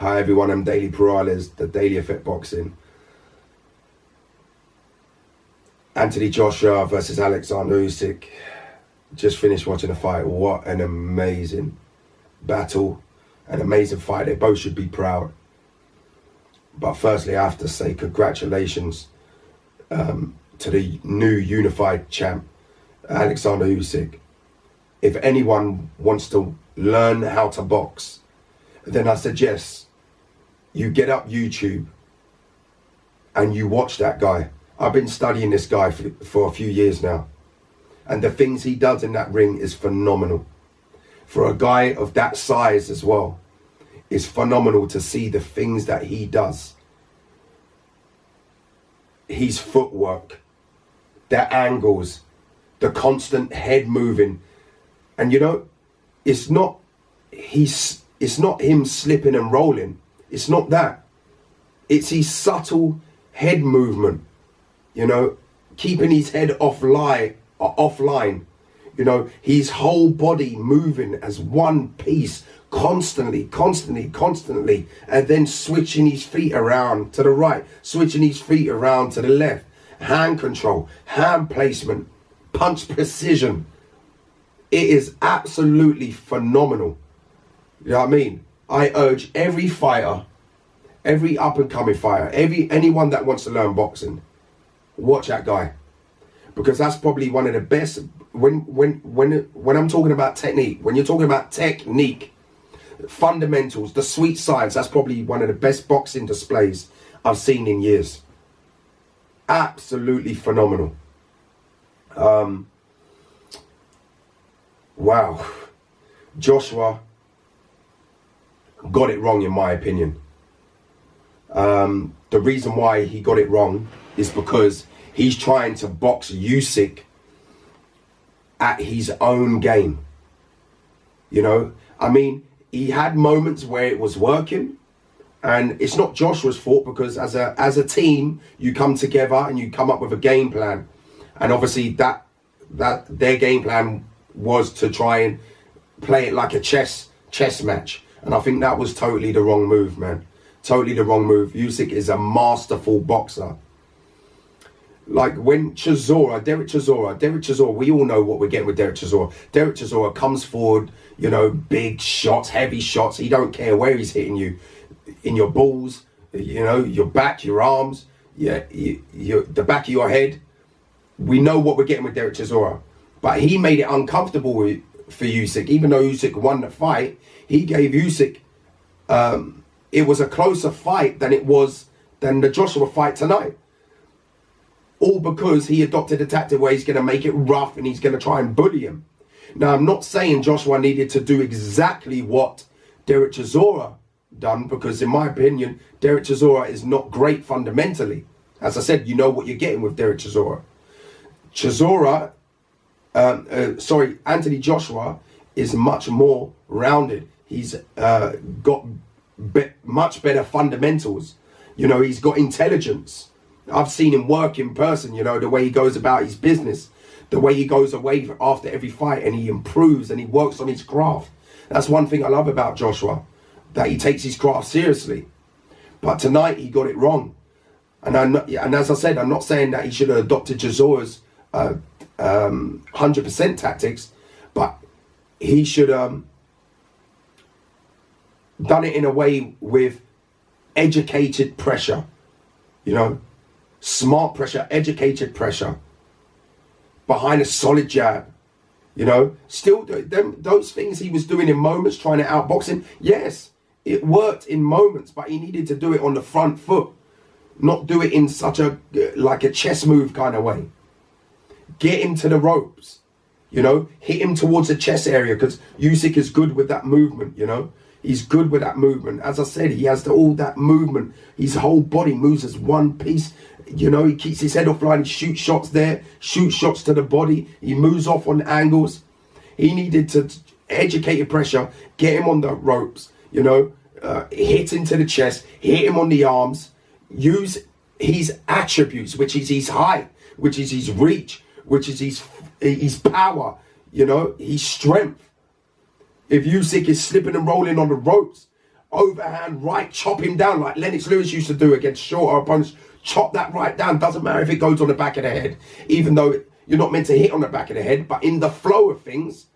Hi everyone, I'm Daily Perales, the Daily Effect Boxing. Anthony Joshua versus Alexander Usyk. Just finished watching the fight. What an amazing battle, an amazing fight. They both should be proud. But firstly, I have to say congratulations to the new unified champ, Alexander Usyk. If anyone wants to learn how to box, then I suggest you get up YouTube and you watch that guy. I've been studying this guy for a few years now, and the things he does in that ring is phenomenal. For a guy of that size as well, it's phenomenal to see the things that he does. His footwork, the angles, the constant head moving. And you know, it's not him slipping and rolling. It's not that. It's his subtle head movement, you know, keeping his head offline, you know, his whole body moving as one piece, constantly, and then switching his feet around to the right, switching his feet around to the left, hand control, hand placement, punch precision. It is absolutely phenomenal. You know what I mean? I urge every fighter, every up-and-coming fighter, anyone that wants to learn boxing, watch that guy, because that's probably one of the best. When I'm talking about technique, when you're talking about technique, fundamentals, the sweet science, that's probably one of the best boxing displays I've seen in years. Absolutely phenomenal. Wow, Joshua got it wrong in my opinion. The reason why he got it wrong is because he's trying to box Usyk at his own game. You know, I mean, he had moments where it was working, and it's not Joshua's fault, because as a team, you come together and you come up with a game plan. And obviously that their game plan was to try and play it like a chess match. And I think that was totally the wrong move, man. Totally the wrong move. Usyk is a masterful boxer. Like when Derek Chisora, we all know what we're getting with Derek Chisora. Derek Chisora comes forward, you know, big shots, heavy shots. He don't care where he's hitting you. In your balls, you know, your back, your arms, the back of your head. We know what we're getting with Derek Chisora. But he made it uncomfortable for Usyk. Even though Usyk won the fight, he gave Usyk, it was a closer fight than the Joshua fight tonight. All because he adopted a tactic where he's going to make it rough and he's going to try and bully him. Now, I'm not saying Joshua needed to do exactly what Derek Chisora done, because in my opinion, Derek Chisora is not great fundamentally. As I said, you know what you're getting with Derek Chisora. Anthony Joshua is much more rounded. He's got much better fundamentals. You know, he's got intelligence. I've seen him work in person, you know, the way he goes about his business, the way he goes away after every fight and he improves and he works on his craft. That's one thing I love about Joshua, that he takes his craft seriously. But tonight he got it wrong. And as I said, I'm not saying that he should have adopted Chisora's 100% tactics, but he should done it in a way with educated pressure, you know, smart pressure, educated pressure, behind a solid jab, you know. Still, those things he was doing in moments, trying to outbox him, yes, it worked in moments, but he needed to do it on the front foot, not do it in such a, like a chess move kind of way. Get him to the ropes, you know, hit him towards the chest area, because Usyk is good with that movement, you know. He's good with that movement. As I said, he has all that movement. His whole body moves as one piece. You know, he keeps his head offline. He shoots shots there, shoots shots to the body. He moves off on angles. He needed to educate pressure, get him on the ropes, you know, hit into the chest, hit him on the arms, use his attributes, which is his height, which is his reach, which is his power, you know, his strength. If Usyk is slipping and rolling on the ropes, overhand right, chop him down like Lennox Lewis used to do against shorter opponents. Chop that right down. Doesn't matter if it goes on the back of the head, even though you're not meant to hit on the back of the head, but in the flow of things,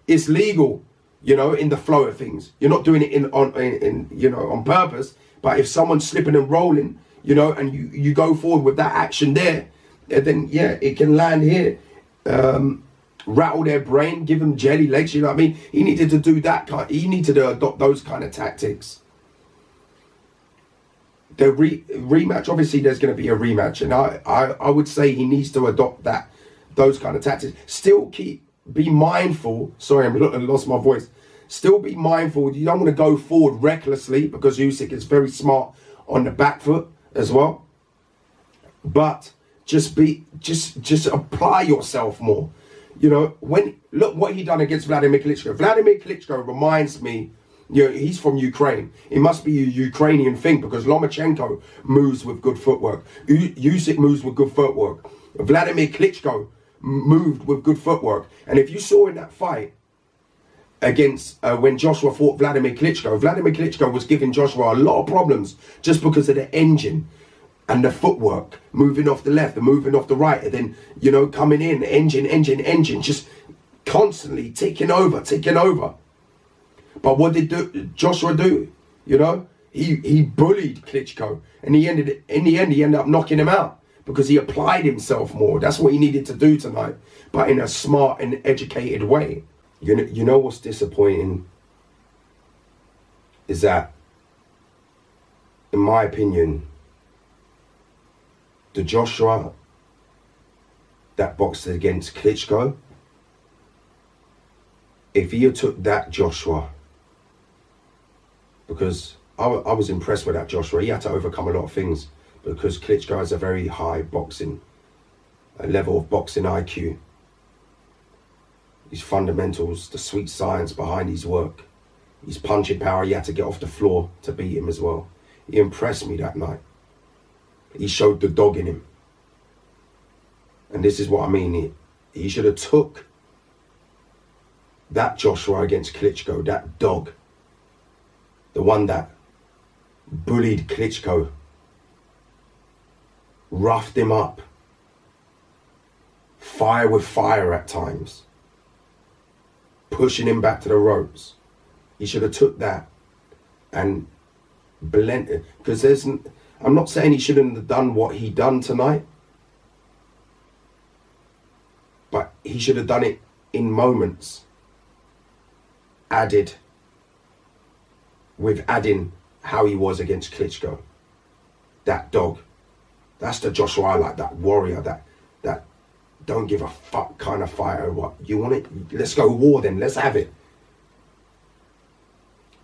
it's legal. You know, in the flow of things, you're not doing it on purpose. But if someone's slipping and rolling, you know, and you go forward with that action there, then yeah, it can land here, rattle their brain, give them jelly legs. You know what I mean? He needed to do that he needed to adopt those kind of tactics. The rematch, obviously, there's going to be a rematch, and I would say he needs to adopt those kind of tactics. Still be mindful. Sorry, I lost my voice. Still be mindful. You don't want to go forward recklessly because Usyk is very smart on the back foot as well. But just apply yourself more. You know, look what he done against Vladimir Klitschko. Vladimir Klitschko reminds me, you know, he's from Ukraine. It must be a Ukrainian thing because Lomachenko moves with good footwork. Usyk moves with good footwork. Vladimir Klitschko moved with good footwork. And if you saw in that fight against when Joshua fought Vladimir Klitschko was giving Joshua a lot of problems just because of the engine and the footwork, moving off the left and moving off the right, and then, you know, coming in, engine, just constantly ticking over. But what did Joshua do? You know, he bullied Klitschko, and in the end he ended up knocking him out because he applied himself more. That's what he needed to do tonight, but in a smart and educated way. You know what's disappointing is that, in my opinion, the Joshua that boxed against Klitschko, if he had took that Joshua, because I was impressed with that Joshua, he had to overcome a lot of things because Klitschko has a very high level of boxing IQ. His fundamentals, the sweet science behind his work, his punching power, he had to get off the floor to beat him as well. He impressed me that night. He showed the dog in him. And this is what I mean. He should have took that Joshua against Klitschko, that dog, the one that bullied Klitschko, roughed him up, fire with fire at times, pushing him back to the ropes. He should have took that and blended, because I'm not saying he shouldn't have done what he done tonight, but he should have done it in moments, adding how he was against Klitschko. That dog. That's the Joshua I like, that warrior, that don't give a fuck kind of fighter. What, you want it? Let's go war then, let's have it.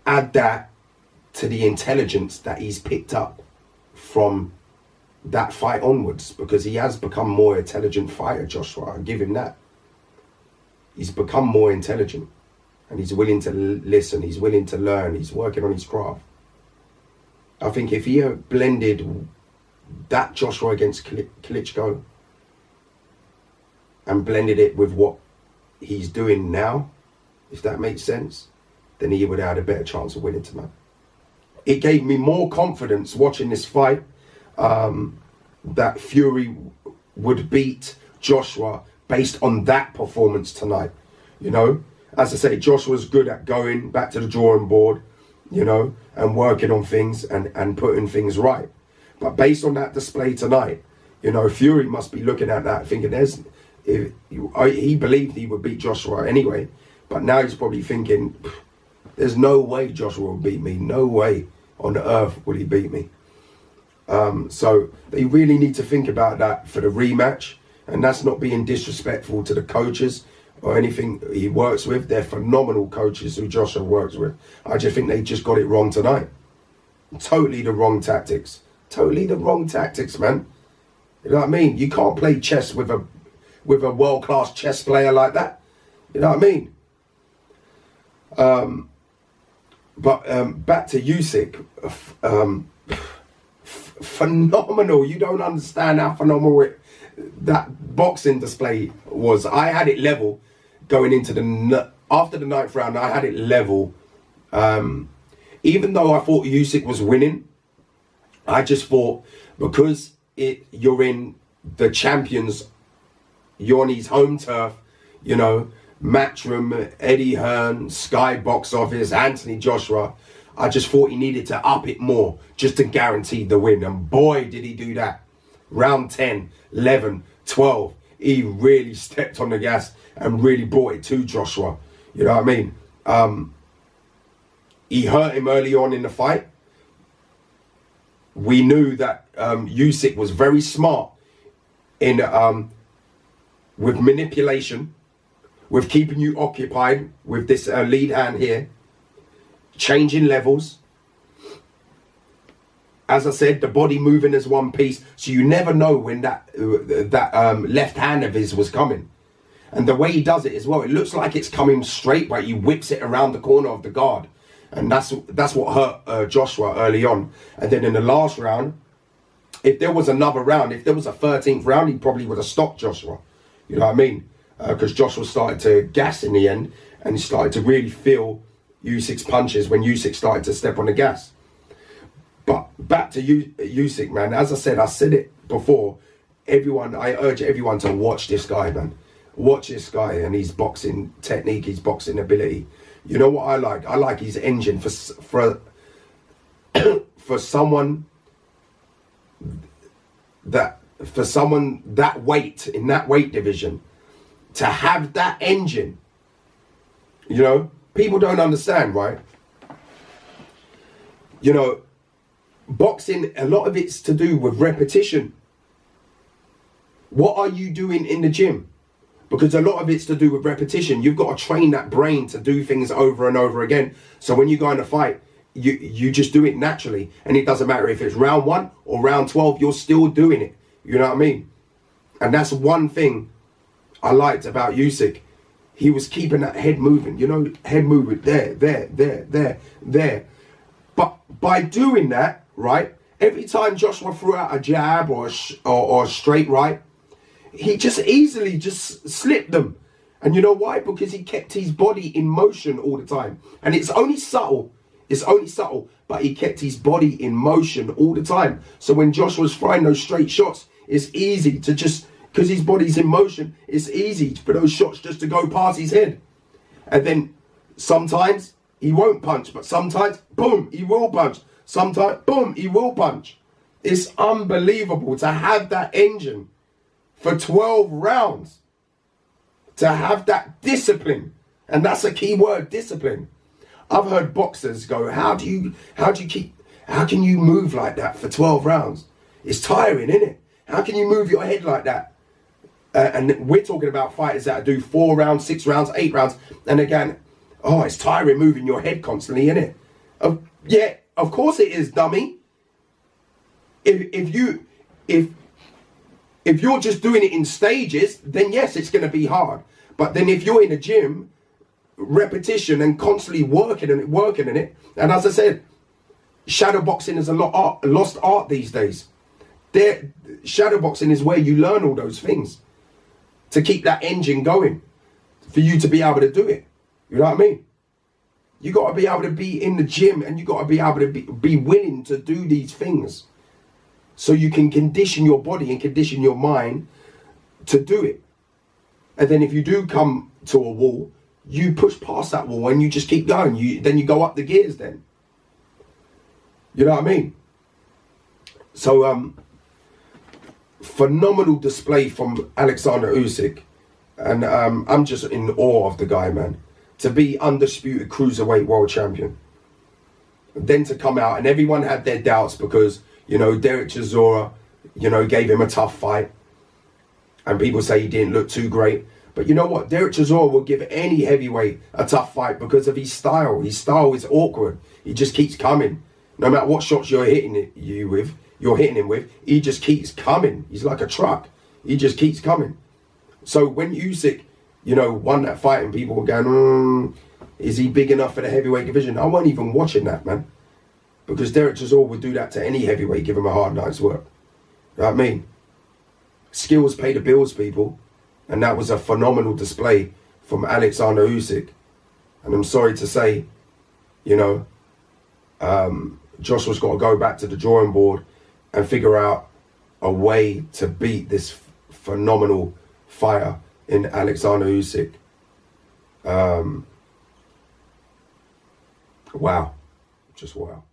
Add that to the intelligence that he's picked up from that fight onwards, because he has become more intelligent fighter, Joshua. I give him that. He's become more intelligent, and he's willing to listen, he's willing to learn, he's working on his craft. I think if he had blended that Joshua against Klitschko and blended it with what he's doing now, if that makes sense, then he would have had a better chance of winning tonight. It gave me more confidence watching this fight that Fury would beat Joshua based on that performance tonight. You know, as I say, Joshua's good at going back to the drawing board, you know, and working on things and putting things right. But based on that display tonight, you know, Fury must be looking at that thinking he believed he would beat Joshua anyway, but now he's probably thinking, there's no way Joshua will beat me. No way on the earth will he beat me. So they really need to think about that for the rematch, and that's not being disrespectful to the coaches or anything he works with. They're phenomenal coaches who Joshua works with. I just think they just got it wrong tonight. Totally the wrong tactics. Totally the wrong tactics, man. You know what I mean? You can't play chess with a world-class chess player like that. You know what I mean? But back to Usyk. Phenomenal. You don't understand how phenomenal that boxing display was. I had it level going into after the ninth round. I had it level. even though I thought Usyk was winning, I just thought because you're in the champions, you're on his home turf, you know, Matchroom, Eddie Hearn, Sky Box Office, Anthony Joshua. I just thought he needed to up it more just to guarantee the win. And boy, did he do that. Round 10, 11, 12, he really stepped on the gas and really brought it to Joshua. You know what I mean? He hurt him early on in the fight. We knew that Usyk was very smart in with manipulation, with keeping you occupied with this lead hand here, changing levels. As I said, the body moving as one piece, so you never know when that left hand of his was coming. And the way he does it as well, it looks like it's coming straight, but he whips it around the corner of the guard. And that's what hurt Joshua early on. And then in the last round, if there was another round, if there was a 13th round, he probably would have stopped Joshua. You know what I mean? Because Joshua started to gas in the end, and he started to really feel Usyk's punches when Usyk started to step on the gas. But back to Usyk, man. As I said it before. I urge everyone to watch this guy, man. Watch this guy and his boxing technique, his boxing ability. You know what I like? I like his engine for someone that weight, in that weight division, to have that engine. You know, people don't understand, right? You know, boxing, a lot of it's to do with repetition. What are you doing in the gym? Because a lot of it's to do with repetition. You've got to train that brain to do things over and over again. So when you go in a fight, you just do it naturally. And it doesn't matter if it's round 1 or round 12, you're still doing it. You know what I mean? And that's one thing I liked about Usyk. He was keeping that head moving. You know, head movement there. But by doing that, right, every time Joshua threw out a jab or a straight right, he just easily just slipped them. And you know why? Because he kept his body in motion all the time. And it's only subtle. But he kept his body in motion all the time. So when Joshua's throwing those straight shots, it's easy to just, because his body's in motion, it's easy for those shots just to go past his head. And then sometimes he won't punch, but sometimes, boom, he will punch. Sometimes, boom, he will punch. It's unbelievable to have that engine for 12 rounds, to have that discipline. And that's a key word, discipline. I've heard boxers go, how can you move like that for 12 rounds? It's tiring, isn't it? How can you move your head like that? And we're talking about fighters that do 4 rounds, 6 rounds, 8 rounds. And again, oh, it's tiring moving your head constantly, isn't it? Yeah, of course it is, dummy. If you're just doing it in stages, then yes, it's going to be hard. But then if you're in a gym, repetition and constantly working in it, and as I said, shadow boxing is a lost art these days. Shadow boxing is where you learn all those things to keep that engine going, for you to be able to do it. You know what I mean? You got to be able to be in the gym, and you got to be able to be willing to do these things, so you can condition your body and condition your mind to do it. And then if you do come to a wall, you push past that wall and you just keep going. Then you go up the gears then. You know what I mean? So, phenomenal display from Alexander Usyk. And I'm just in awe of the guy, man. To be undisputed cruiserweight world champion. Then to come out, and everyone had their doubts because, you know, Derek Chisora, you know, gave him a tough fight. And people say he didn't look too great. But you know what? Derek Chisora will give any heavyweight a tough fight because of his style. His style is awkward. He just keeps coming. No matter what shots you're hitting him with, he just keeps coming. He's like a truck. He just keeps coming. So when Usyk, you know, won that fight and people were going, is he big enough for the heavyweight division? I wasn't even watching that, man. Because Derek Chisora would do that to any heavyweight, give him a hard night's work. You know what I mean? Skills pay the bills, people. And that was a phenomenal display from Alexander Usyk. And I'm sorry to say, you know, Joshua's got to go back to the drawing board and figure out a way to beat this phenomenal fighter in Alexander Usyk. Wow. Just wow.